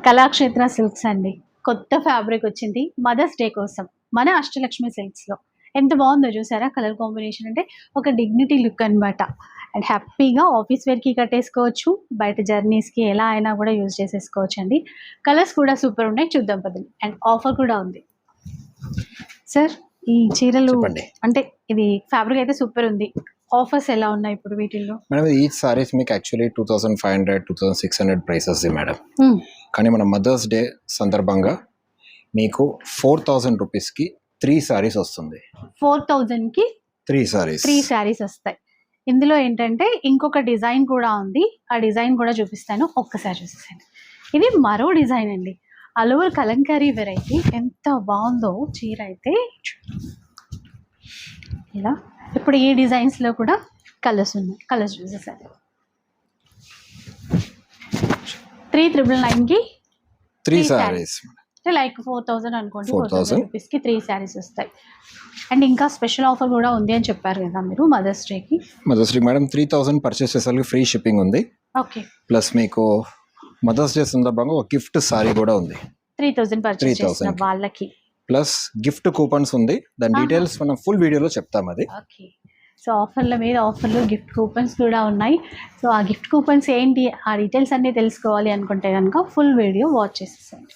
Kalakshetra silks అండి. కొత్త fabric వచ్చింది మదర్స్ డే కోసం మన అష్టలక్ష్మి సిల్క్స్లో. ఎంత బాగుందో చూసారా కలర్ కాంబినేషన్, అంటే ఒక డిగ్నిటీ లుక్ అనమాట. అండ్ హ్యాపీగా ఆఫీస్ వేర్కి కట్టేసుకోవచ్చు, బయట జర్నీస్కి ఎలా అయినా కూడా యూజ్ చేసేసుకోవచ్చు అండి. కలర్స్ కూడా సూపర్ ఉన్నాయి, చూద్దాం పదండి. అండ్ ఆఫర్ కూడా ఉంది సార్. ఈ చీరలు అంటే ఇది ఫ్యాబ్రిక్ అయితే సూపర్ ఉంది, ఆఫర్స్ ఎలా ఉన్నాయి ఇప్పుడు వీటిల్లో? మేడం ఈ సారీస్ మీకు యాక్చువల్లీ 2500 2600 ప్రైసెస్ మేడం. కానీ మన మదర్స్ డే సందర్భంగా మీకు 4000 రూపీస్కి 3 సారీస్ వస్తుంది. 4000కి 3 సారీస్ వస్తాయి. ఇందులో ఏంటంటే ఇంకొక డిజైన్ కూడా ఉంది, ఆ డిజైన్ కూడా చూపిస్తాను, ఒక్కసారి చూసేసాను. ఇది మరో డిజైన్ అండి, అలోవర్ కలంకారీ వెరైటీ. ఎంత బాగుందో చీర అయితే. ఇలా ఇప్పుడు ఈ డిజైన్స్లో కూడా కలర్స్ ఉన్నాయి, కలర్స్ చూసేసాను. 3999కి 3 సారీస్, లైక్ 4000 అనుకోండి. 4000 రూపీస్కి 3 సారీస్ వస్తాయి. అండ్ ఇంకా స్పెషల్ ఆఫర్ కూడా ఉంది అని చెప్పారు కదా మీరు మదర్స్ డేకి. మదర్స్ డే మేడం 3000 పర్చేస్ చేసే ఫ్రీ షిప్పింగ్ ఉంది. ఓకే. ప్లస్ మీకు మదర్స్ డే సందర్భంగా ఒక గిఫ్ట్ సారీ కూడా ఉంది 3000 పర్చేస్ చేసిన వాళ్ళకి. ప్లస్ గిఫ్ట్ కూపన్స్ ఉంది, దాని డీటెయిల్స్ మనం ఫుల్ వీడియోలో చెప్తాం అది. ఓకే. సో ఆఫర్ల మీద ఆఫర్లు, గిఫ్ట్ కూపన్స్ కూడా ఉన్నాయి. సో ఆ గిఫ్ట్ కూపన్స్ ఏంటి, ఆ డీటెయిల్స్ అన్నీ తెలుసుకోవాలి అనుకుంటే కనుక ఫుల్ వీడియో వాచ్ చేసేసండి.